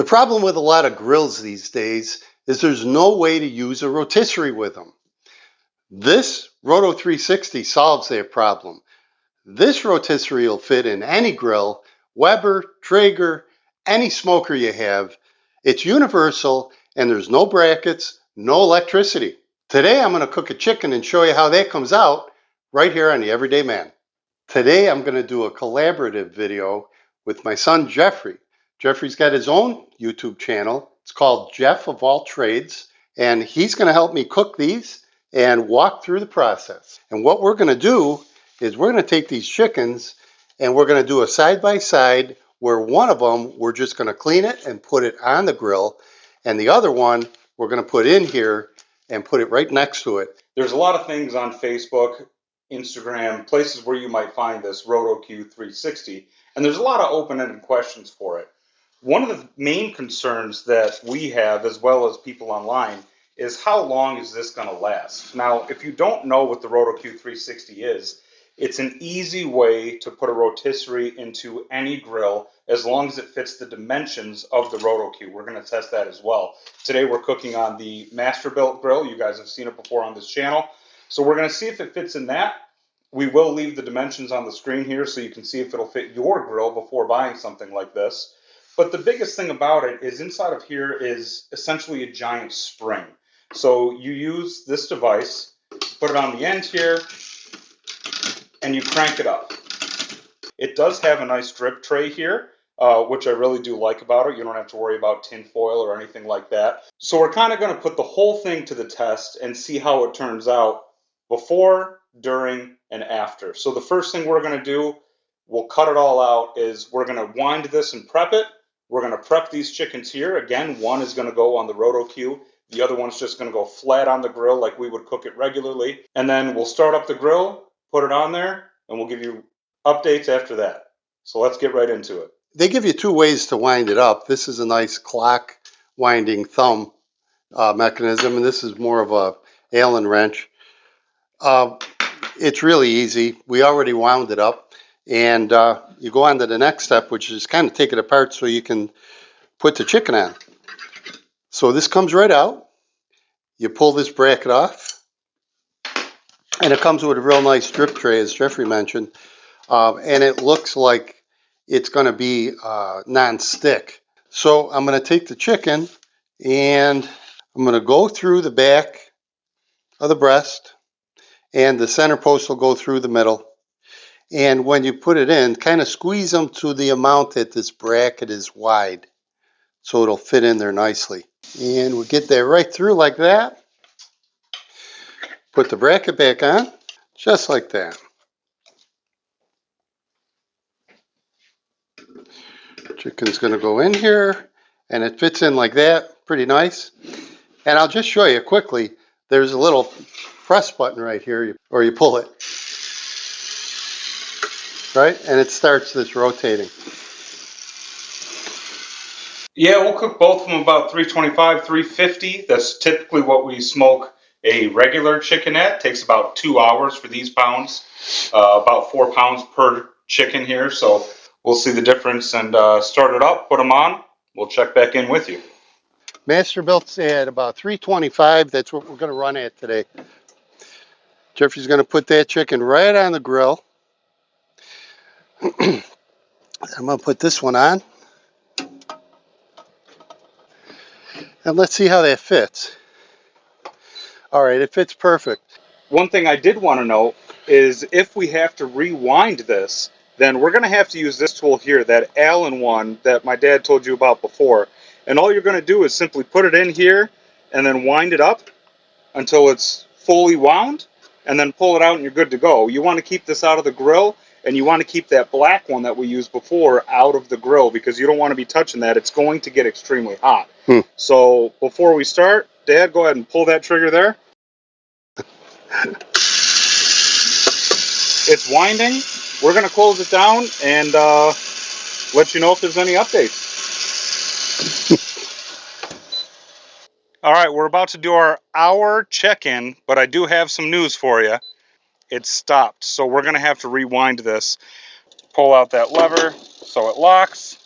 The problem with a lot of grills these days is there's no way to use a rotisserie with them. This Roto 360 solves that problem. This rotisserie will fit in any grill, Weber, Traeger, any smoker you have. It's universal and there's no brackets, no electricity. Today I'm going to cook a chicken and show you how that comes out right here on The Everyday Man. Today I'm going to do a collaborative video with my son Jeffrey. Jeffrey's got his own YouTube channel. It's called Jeff of All Trades, and he's going to help me cook these and walk through the process. And what we're going to do is we're going to take these chickens and we're going to do a side-by-side where one of them we're just going to clean it and put it on the grill, and the other one we're going to put in here and put it right next to it. There's a lot of things on Facebook, Instagram, places where you might find this Roto-Q 360, and there's a lot of open-ended questions for it. One of the main concerns that we have, as well as people online, is how long is this going to last? Now, if you don't know what the Roto-Q 360 is, it's an easy way to put a rotisserie into any grill as long as it fits the dimensions of the Roto-Q. We're going to test that as well. Today we're cooking on the Masterbuilt grill. You guys have seen it before on this channel. So we're going to see if it fits in that. We will leave the dimensions on the screen here so you can see if it'll fit your grill before buying something like this. But the biggest thing about it is inside of here is essentially a giant spring. So you use this device, put it on the end here, and you crank it up. It does have a nice drip tray here, which I really do like about it. You don't have to worry about tin foil or anything like that. So we're kind of going to put the whole thing to the test and see how it turns out before, during, and after. So the first thing we're going to do, we'll cut it all out, is we're going to wind this and prep it. We're going to prep these chickens here. Again, one is going to go on the Roto-Q. The other one's just going to go flat on the grill like we would cook it regularly. And then we'll start up the grill, put it on there, and we'll give you updates after that. So let's get right into it. They give you two ways to wind it up. This is a nice clock winding thumb mechanism, and this is more of a Allen wrench. It's really easy. We already wound it up, and you go on to the next step, which is kind of take it apart so you can put the chicken on. So this comes right out. You pull this bracket off, and it comes with a real nice drip tray, as Jeffrey mentioned, and it looks like it's going to be non-stick. So I'm going to take the chicken and I'm going to go through the back of the breast, and the center post will go through the middle. And when you put it in, kind of squeeze them to the amount that this bracket is wide so it'll fit in there nicely. And we'll get that right through like that. Put the bracket back on, just like that. Chicken's going to go in here, and it fits in like that, pretty nice. And I'll just show you quickly, there's a little press button right here, or you pull it, right? And it starts this rotating. Yeah, we'll cook both of them about 325, 350. That's typically what we smoke a regular chicken at. It takes about 2 hours for these pounds, about 4 pounds per chicken here. So we'll see the difference and start it up, put them on. We'll check back in with you. Masterbuilt's at about 325. That's what we're going to run at today. Jeffrey's going to put that chicken right on the grill. I'm going to put this one on. And let's see how that fits. All right, it fits perfect. One thing I did want to note is if we have to rewind this, then we're going to have to use this tool here, that Allen one that my dad told you about before. And all you're going to do is simply put it in here and then wind it up until it's fully wound, and then pull it out and you're good to go. You want to keep this out of the grill, and you want to keep that black one that we used before out of the grill because you don't want to be touching that. It's going to get extremely hot. So before we start, Dad, go ahead and pull that trigger there. It's winding. We're going to close it down and let you know if there's any updates. All right, we're about to do our hour check-in, but I do have some news for you. It stopped, so we're going to have to rewind this. Pull out that lever so it locks.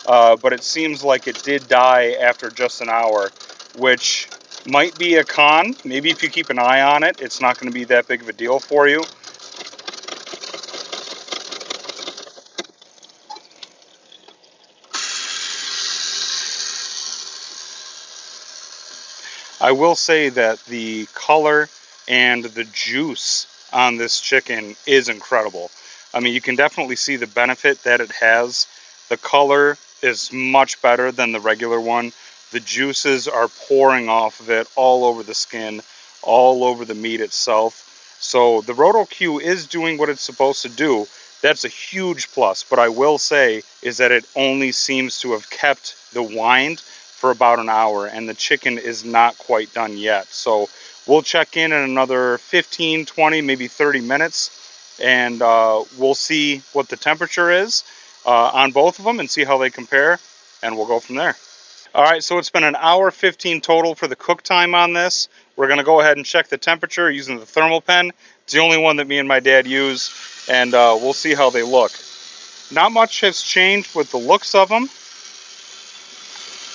but it seems like it did die after just an hour, which might be a con. Maybe if you keep an eye on it, it's not going to be that big of a deal for you. I will say that the color and the juice on this chicken is incredible. I mean, you can definitely see the benefit that it has. The color is much better than the regular one. The juices are pouring off of it all over the skin, all over the meat itself. So the Roto-Q is doing what it's supposed to do. That's a huge plus. But I will say is that it only seems to have kept the wind for about an hour, and the chicken is not quite done yet. So we'll check in another 15, 20, maybe 30 minutes, and we'll see what the temperature is on both of them and see how they compare, and we'll go from there. All right, so it's been an hour 15 total for the cook time on this. We're going to go ahead and check the temperature using the thermal pen. It's the only one that me and my dad use, and we'll see how they look. Not much has changed with the looks of them.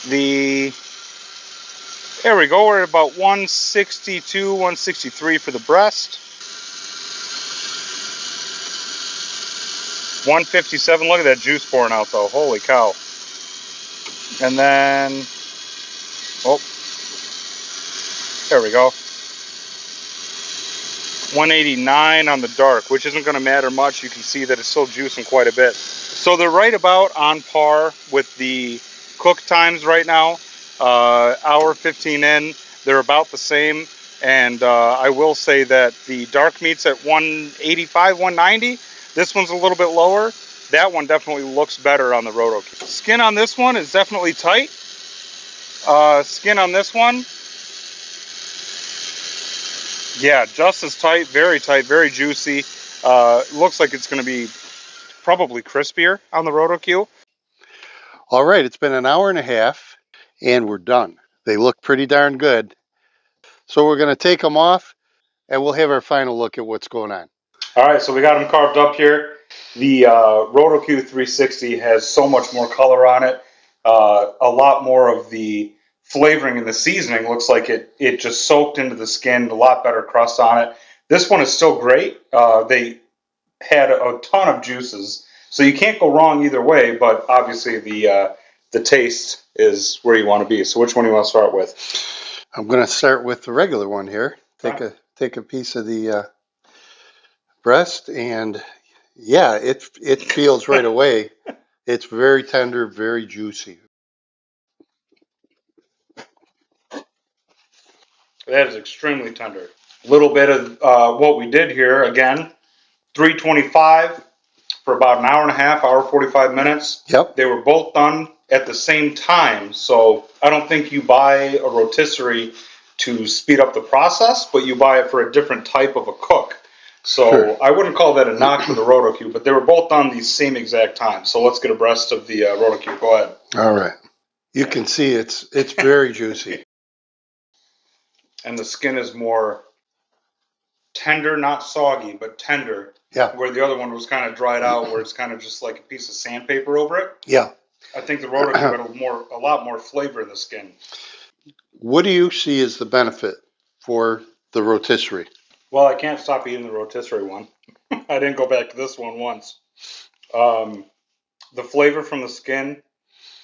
There we go, we're at about 162, 163 for the breast. 157, look at that juice pouring out though, holy cow. And then, oh, there we go. 189 on the dark, which isn't gonna matter much. You can see that it's still juicing quite a bit. So they're right about on par with the cook times right now. Hour 15 in, they're about the same. And I will say that the dark meat's at 185, 190. This one's a little bit lower. That one definitely looks better on the Roto-Q. Skin on this one is definitely tight. Skin on this one, yeah, just as tight, very juicy. Looks like it's going to be probably crispier on the Roto-Q. All right, it's been an hour and a half, and we're done. They look pretty darn good. So we're going to take them off, and we'll have our final look at what's going on. All right, so we got them carved up here. The Roto-Q 360 has so much more color on it. A lot more of the flavoring and the seasoning looks like it just soaked into the skin, a lot better crust on it. This one is still great. They had a ton of juices, so you can't go wrong either way, but obviously the taste is where you want to be. So which one do you want to start with? I'm going to start with the regular one here. Take a piece of the breast, and yeah, it feels right away. It's very tender, very juicy. That is extremely tender. A little bit of what we did here again, 325 for about an hour and a half, hour 45 minutes. Yep. They were both done at the same time, so I don't think you buy a rotisserie to speed up the process, but you buy it for a different type of a cook. So sure. I wouldn't call that a knock for the Roto-Q, but they were both done the same exact time. So let's get abreast of the Roto-Q. Go ahead. All right. You can see it's very juicy. And the skin is more tender, not soggy, but tender. Yeah. Where the other one was kind of dried out, where it's kind of just like a piece of sandpaper over it. Yeah. I think the Roto-Q had a lot more flavor in the skin. What do you see as the benefit for the rotisserie? Well, I can't stop eating the rotisserie one. I didn't go back to this one once. The flavor from the skin,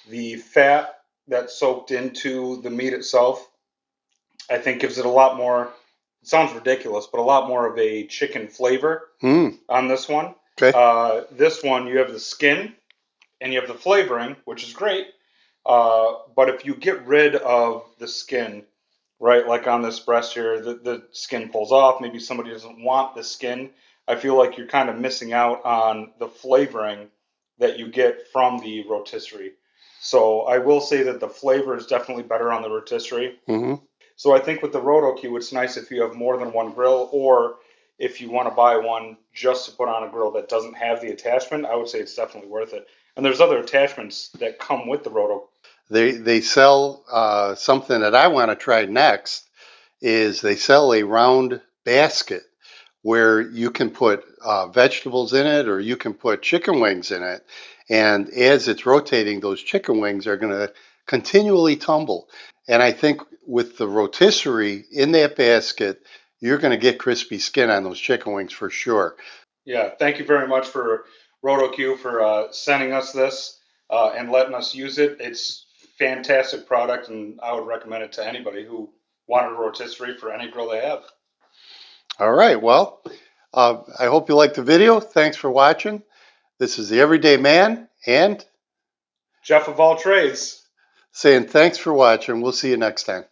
the fat that soaked into the meat itself, I think gives it a lot more. It sounds ridiculous, but a lot more of a chicken flavor on this one. Okay. This one, you have the skin and you have the flavoring, which is great. But if you get rid of the skin, right, like on this breast here, the skin pulls off. Maybe somebody doesn't want the skin. I feel like you're kind of missing out on the flavoring that you get from the rotisserie. So I will say that the flavor is definitely better on the rotisserie. Mm-hmm. So I think with the Roto-Q, it's nice if you have more than one grill, or if you want to buy one just to put on a grill that doesn't have the attachment, I would say it's definitely worth it. And there's other attachments that come with the Roto. They sell something that I want to try next. Is they sell a round basket where you can put vegetables in it, or you can put chicken wings in it, And as it's rotating, those chicken wings are going to continually tumble. And I think with the rotisserie in that basket, you're going to get crispy skin on those chicken wings for sure. Yeah, thank you very much for Roto-Q for sending us this and letting us use it. It's fantastic product, and I would recommend it to anybody who wanted a rotisserie for any grill they have. All right. Well, I hope you liked the video. Thanks for watching. This is the Everyday Man and Jeff of all trades. saying thanks for watching. We'll see you next time.